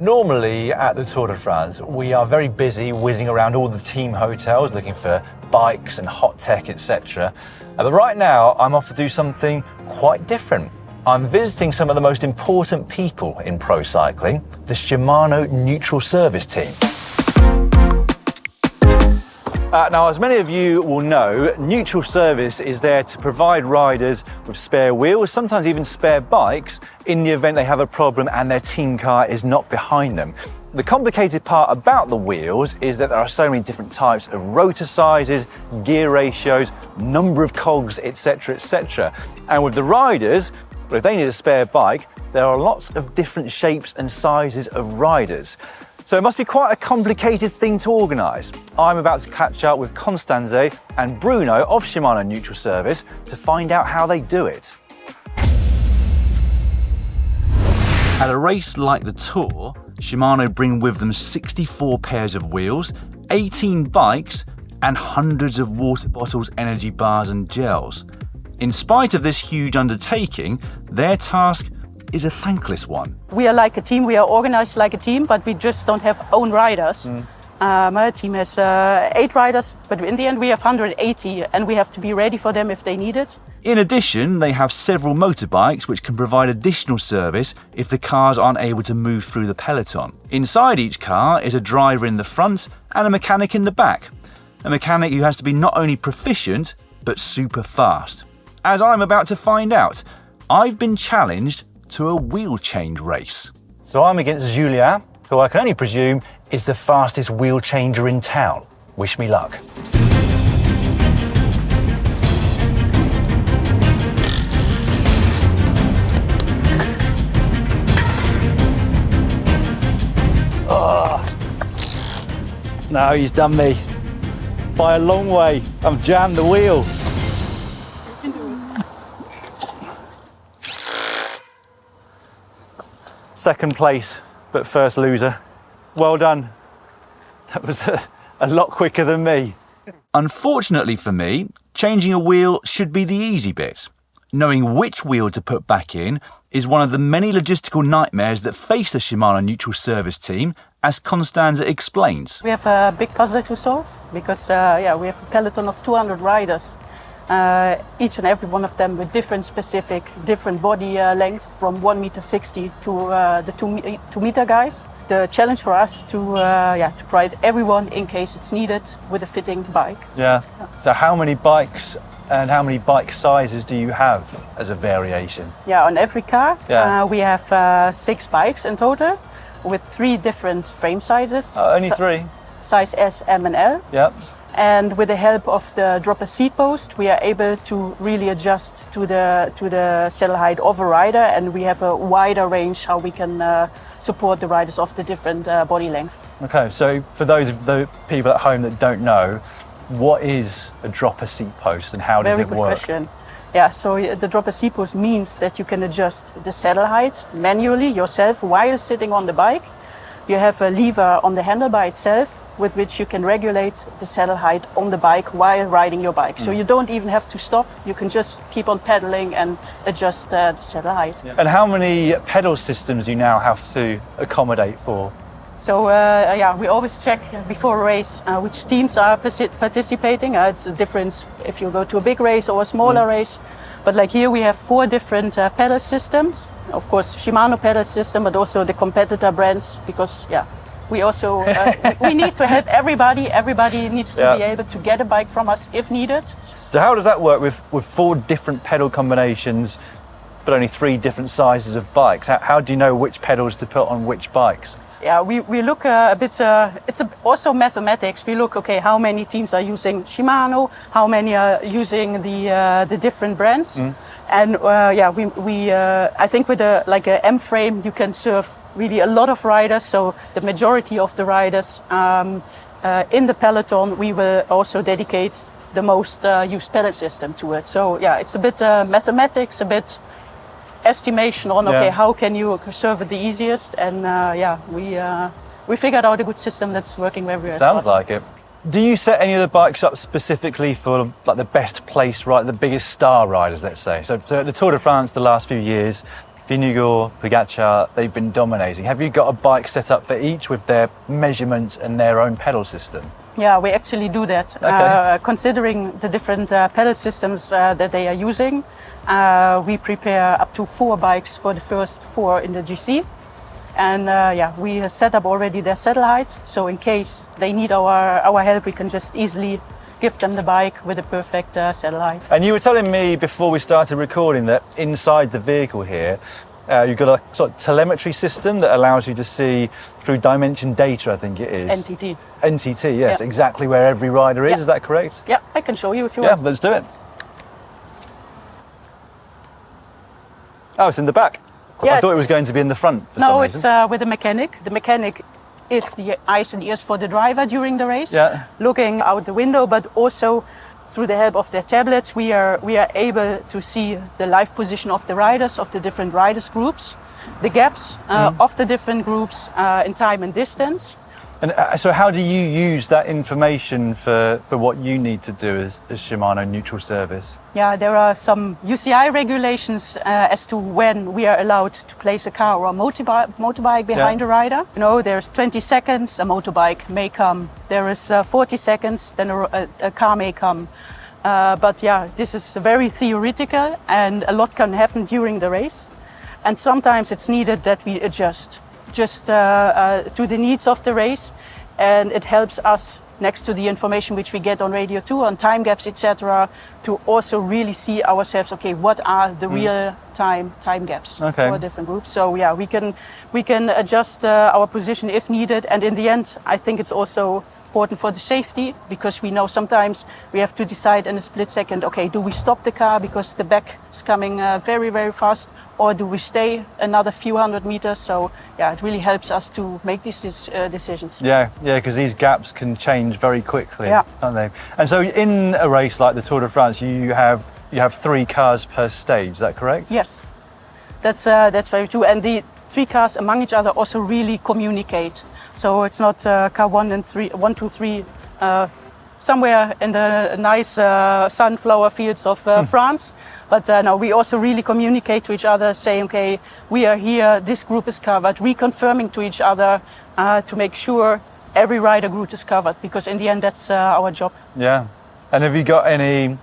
Normally at the Tour de France, we are very busy whizzing around all the team hotels looking for bikes and hot tech, etc. But right now, I'm off to do something quite different. I'm visiting some of the most important people in pro cycling, the Shimano neutral service team. Now, as many of you will know, neutral service is there to provide riders with spare wheels, sometimes even spare bikes, in the event they have a problem and their team car is not behind them. The complicated part about the wheels is that there are so many different types of rotor sizes, gear ratios, number of cogs, etc, etc. And with the riders, well, if they need a spare bike, there are lots of different shapes and sizes of riders. So it must be quite a complicated thing to organise. I'm about to catch up with Constanze and Bruno of Shimano Neutral Service to find out how they do it. At a race like the Tour, Shimano bring with them 64 pairs of wheels, 18 bikes and hundreds of water bottles, energy bars and gels. In spite of this huge undertaking, their task is a thankless one. We are like a team, we are organized like a team, but we just don't have own riders. My team has 8 riders, but in the end we have 180 and we have to be ready for them if they need it. In addition, they have several motorbikes which can provide additional service if the cars aren't able to move through the peloton. Inside each car is a driver in the front and a mechanic in the back. A mechanic who has to be not only proficient, but super fast. As I'm about to find out, I've been challenged to a wheel change race. So I'm against Julien, who I can only presume is the fastest wheel changer in town. Wish me luck. Oh. No, he's done me. By a long way, I've jammed the wheel. Second place, but first loser. Well done. That was a lot quicker than me. Unfortunately for me, changing a wheel should be the easy bit. Knowing which wheel to put back in is one of the many logistical nightmares that face the Shimano Neutral Service team, as Constanze explains. We have a big puzzle to solve because we have a peloton of 200 riders. Each and every one of them with different body lengths, from 1.60 m to the 2 meter guys. The challenge for us to provide everyone, in case it's needed, with a fitting bike. Yeah. So how many bikes and how many bike sizes do you have as a variation? Yeah, on every car we have 6 bikes in total with 3 different frame sizes. Only 3? Size S, M and L. Yep. And with the help of the dropper seat post, we are able to really adjust to the saddle height of a rider, and we have a wider range how we can support the riders of the different body length. Okay, so for those of the people at home that don't know, what is a dropper seat post and how does it work? Very good question. Yeah, so the dropper seat post means that you can adjust the saddle height manually yourself while sitting on the bike. You have a lever on the handlebar itself with which you can regulate the saddle height on the bike while riding your bike. So you don't even have to stop. You can just keep on pedaling and adjust the saddle height. Yeah. And how many pedal systems do you now have to accommodate for? So we always check before a race which teams are participating. It's a difference if you go to a big race or a smaller race. But like here we have 4 different pedal systems. Of course, Shimano pedal system, but also the competitor brands, because we also we need to help everybody. Everybody needs to be able to get a bike from us if needed. So how does that work with 4 different pedal combinations, but only 3 different sizes of bikes? How do you know which pedals to put on which bikes? Yeah, we look a bit, it's also mathematics. We look, okay, how many teams are using Shimano, how many are using the different brands. And I think with a M frame, you can serve really a lot of riders. So the majority of the riders in the peloton, we will also dedicate the most used pedal system to it. So yeah, it's a bit mathematics, a bit estimation on how can you serve it the easiest, and we figured out a good system that's working very well. Sounds like it. Do you set any of the bikes up specifically for like the best placed, right, the biggest star riders, let's say? So at the Tour de France the last few years, Vingegaard, Pogačar, they've been dominating. Have you got a bike set up for each with their measurements and their own pedal system? Yeah, we actually do that. Okay. Considering the different pedal systems that they are using, we prepare up to 4 bikes for the first 4 in the GC. And we set up already their satellites. So in case they need our help, we can just easily give them the bike with a perfect satellite. And you were telling me before we started recording that inside the vehicle here, you've got a sort of telemetry system that allows you to see through dimension data, I think it is. NTT. NTT, yes, Yeah. exactly where every rider is. Yeah. Is that correct? Yeah, I can show you if you Yeah, want. let's do it. Oh, it's in the back. Yeah, I thought it was going to be in the front for some No, reason. it's with the mechanic. The mechanic is the eyes and ears for the driver during the race, Yeah. looking out the window, but also through the help of their tablets, we are able to see the live position of the riders, of the different riders groups, the gaps of the different groups in time and distance. And so how do you use that information for what you need to do as Shimano neutral service? Yeah, there are some UCI regulations as to when we are allowed to place a car or a motorbike behind a rider. You know, there's 20 seconds, a motorbike may come. There is 40 seconds, then a car may come. But yeah, this is very theoretical and a lot can happen during the race. And sometimes it's needed that we adjust just to the needs of the race, and it helps us next to the information which we get on Radio 2 on time gaps, etc., to also really see ourselves, okay, what are the real time gaps for different groups. So yeah, we can adjust our position if needed, and in the end I think it's also important for the safety, because we know sometimes we have to decide in a split second, okay, do we stop the car because the back is coming very, very fast, or do we stay another few hundred meters? So yeah, it really helps us to make these decisions. Yeah, because these gaps can change very quickly, don't they? And so in a race like the Tour de France, you have 3 cars per stage, is that correct? Yes, that's very true. And the 3 cars among each other also really communicate. So it's not car 1 2, 3, somewhere in the nice sunflower fields of France. But no, we also really communicate to each other, saying, okay, we are here, this group is covered, reconfirming to each other to make sure every rider group is covered, because in the end, that's our job. Yeah. And have you got any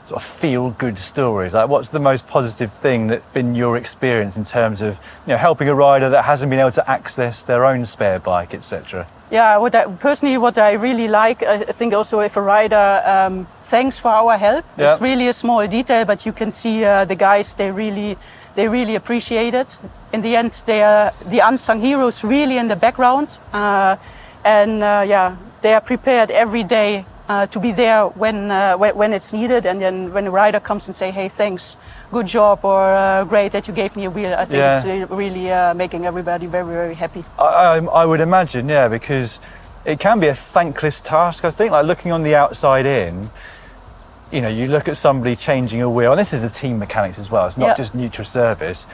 sort of feel-good stories? Like, what's the most positive thing that's been your experience in terms of, you know, helping a rider that hasn't been able to access their own spare bike, etc.? Yeah, what I really like, I think also if a rider thanks for our help, it's really a small detail, but you can see the guys, they really appreciate it. In the end, they are the unsung heroes really in the background, and they are prepared every day to be there when it's needed, and then when the rider comes and say, hey, thanks, good job, or great that you gave me a wheel, I think it's really making everybody very, very happy. I would imagine, because it can be a thankless task, I think, like looking on the outside in, you know, you look at somebody changing a wheel, and this is the team mechanics as well, it's not just neutral service.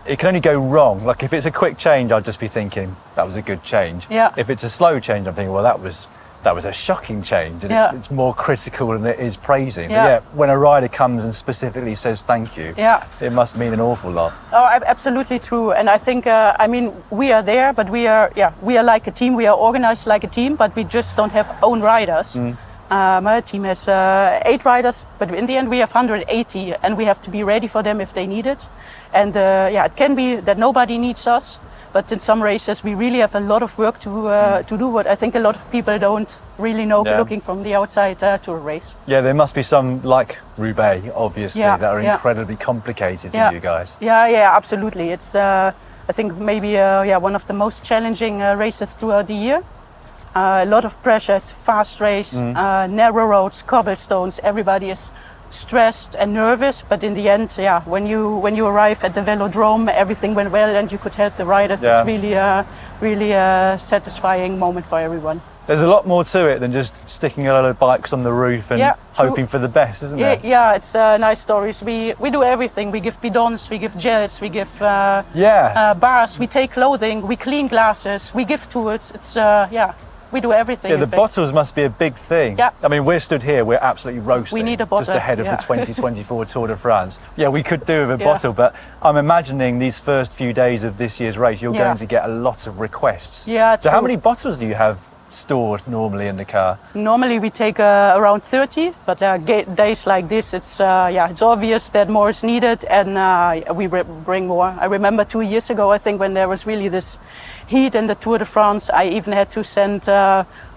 It can only go wrong. Like if it's a quick change, I'd just be thinking, that was a good change. Yeah. If it's a slow change, I'm thinking, well, that was a shocking change, and it's more critical than it is praising. So when a rider comes and specifically says thank you, it must mean an awful lot. Oh, absolutely true. And I think, we are there, but we are like a team. We are organized like a team, but we just don't have own riders. My team has 8 riders, but in the end we have 180, and we have to be ready for them if they need it. And it can be that nobody needs us. But in some races, we really have a lot of work to do, what I think a lot of people don't really know looking from the outside to a race. Yeah, there must be some, like Roubaix, obviously, that are incredibly complicated for you guys. Yeah, absolutely. It's, I think, maybe one of the most challenging races throughout the year. A lot of pressure, it's a fast race, narrow roads, cobblestones, everybody is stressed and nervous, but in the end, when you arrive at the velodrome, everything went well and you could help the riders. It's really a satisfying moment for everyone. There's a lot more to it than just sticking a lot of bikes on the roof and hoping for the best, isn't there? Yeah, it's nice stories. We do everything. We give bidons, we give gels, we give bars, we take clothing, we clean glasses, we give tools. It's We do everything. Yeah, the in fact. bottles must be a big thing. Yeah. I mean, we're stood here, we're absolutely roasting. We need a bottle, just ahead of yeah. the 2024 Tour de France. Yeah, we could do with a Yeah. bottle, but I'm imagining these first few days of this year's race, you're Yeah. going to get a lot of requests. Yeah, So how true. many bottles do you have stored normally in the car? Normally we take around 30, but days like this, it's obvious that more is needed, and we bring more. I remember 2 years ago, I think, when there was really this heat in the Tour de France, I even had to send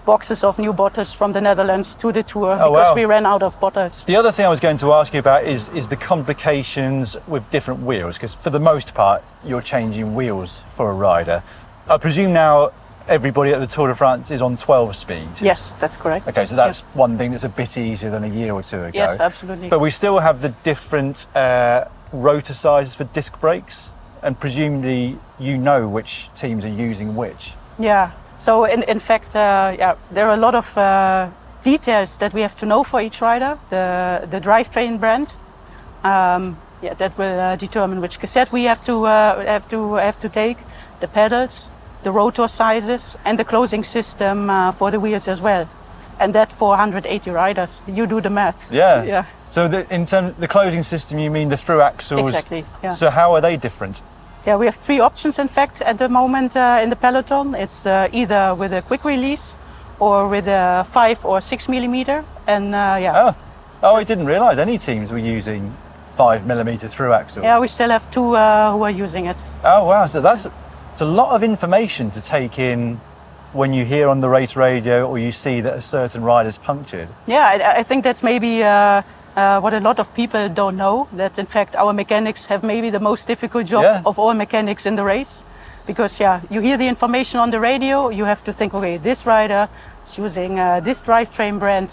boxes of new bottles from the Netherlands to the Tour because wow. we ran out of bottles. The other thing I was going to ask you about is the complications with different wheels, because for the most part, you're changing wheels for a rider. I presume now everybody at the Tour de France is on 12 speed. Yes, that's correct. Okay, so that's one thing that's a bit easier than a year or two ago. Yes, absolutely. But we still have the different rotor sizes for disc brakes, and presumably you know which teams are using which. Yeah. So in fact, there are a lot of details that we have to know for each rider. The drivetrain brand, that will determine which cassette we have to take. The pedals, the rotor sizes, and the closing system for the wheels as well. And that for 180 riders. You do the math. Yeah. Yeah. So in terms the closing system, you mean the through axles? Exactly. Yeah. So how are they different? Yeah, we have 3 options in fact at the moment in the peloton. It's either with a quick release or with a 5 or 6 millimeter. And Oh, I didn't realise any teams were using 5mm through axles. yeah, we still have 2 who are using it. Oh wow, so it's a lot of information to take in when you hear on the race radio or you see that a certain rider's punctured. Yeah, I think that's maybe what a lot of people don't know, that in fact our mechanics have maybe the most difficult job Yeah. of all mechanics in the race. Because you hear the information on the radio, you have to think, okay, this rider is using this drivetrain brand,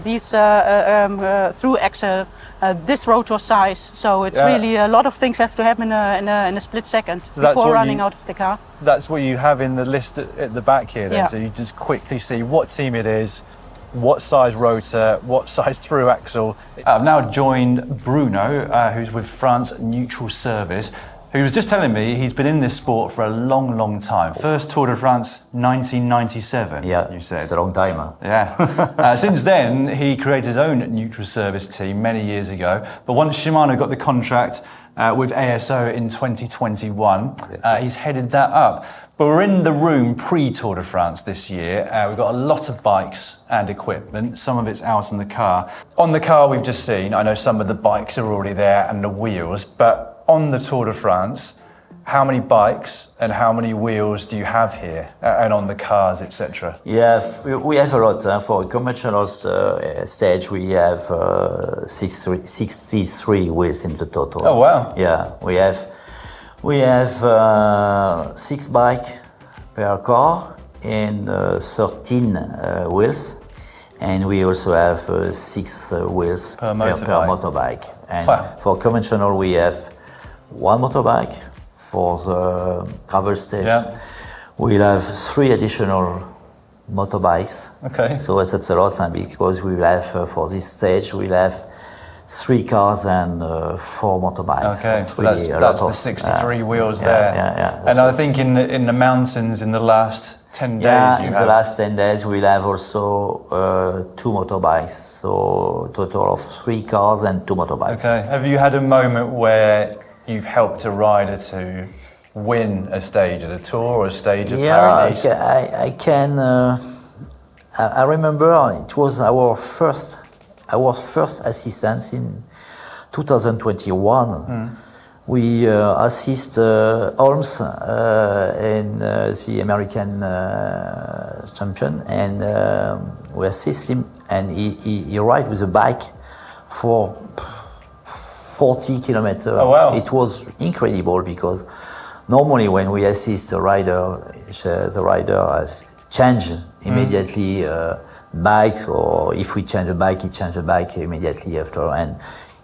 these through axle, this rotor size. So it's really a lot of things have to happen in a split second before running out of the car. That's what you have in the list at the back here then. Yeah. So you just quickly see what team it is, what size rotor, what size through axle. I've now joined Bruno, who's with France Neutral Service, who was just telling me he's been in this sport for a long, long time. First Tour de France, 1997, Yeah, you said. it's a long time. Huh? Yeah. Since then, he created his own neutral service team many years ago. But once Shimano got the contract with ASO in 2021, he's headed that up. But we're in the room pre-Tour de France this year. We've got a lot of bikes and equipment. Some of it's out in the car. On the car we've just seen, I know some of the bikes are already there and the wheels, but on the Tour de France, how many bikes and how many wheels do you have here, and on the cars, etc.? Yeah, we have a lot. For a conventional stage, we have 63 wheels in the total. Oh wow! Yeah, we have 6 bikes per car and 13 wheels, and we also have 6 wheels Per per motorbike. motorbike. And Wow. for conventional, we have 1 motorbike. For the travel stage, we'll have 3 additional motorbikes. Okay. So that's a lot, and because we will have for this stage, we'll have 3 cars and 4 motorbikes. Okay, That's so really a that's lot the of 63 wheels yeah, there. Yeah. And I think in the mountains in the last 10 days, Yeah, you in have... the last 10 days, we'll have also 2 motorbikes. So total of 3 cars and 2 motorbikes. Okay. Have you had a moment where you've helped a rider to win a stage of the Tour or a stage of Paris? I can. I remember it was our first assistance in 2021. We assist Holmes in the American champion, and we assist him, and he ride with a bike for 40 kilometers. Oh, wow. It was incredible because normally when we assist the rider has changed immediately bikes, or if we change a bike, he change the bike immediately after. And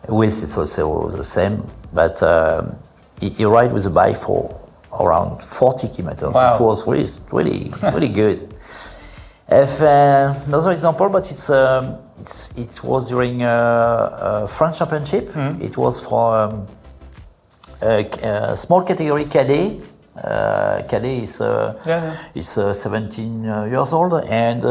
wheels it's also the same, but he ride with a bike for around 40 kilometers. Wow. It was really good. If another example, but it was during French Championship. It was for a small category cadet Cadet is 17 years old, and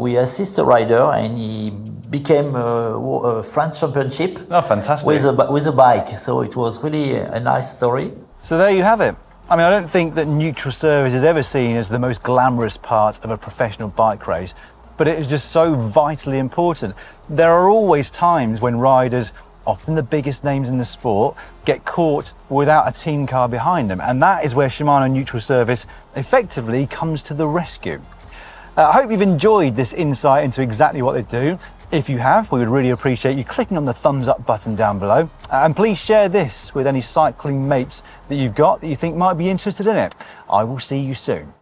we assist a rider, and he became a French championship. Oh, fantastic. With a bike. So it was really a nice story. So there you have it. I mean, I don't think that neutral service is ever seen as the most glamorous part of a professional bike race, but it is just so vitally important. There are always times when riders, often the biggest names in the sport, get caught without a team car behind them, and that is where Shimano neutral service effectively comes to the rescue. I hope you've enjoyed this insight into exactly what they do. If you have, we would really appreciate you clicking on the thumbs up button down below, and please share this with any cycling mates that you've got that you think might be interested in it. I will see you soon.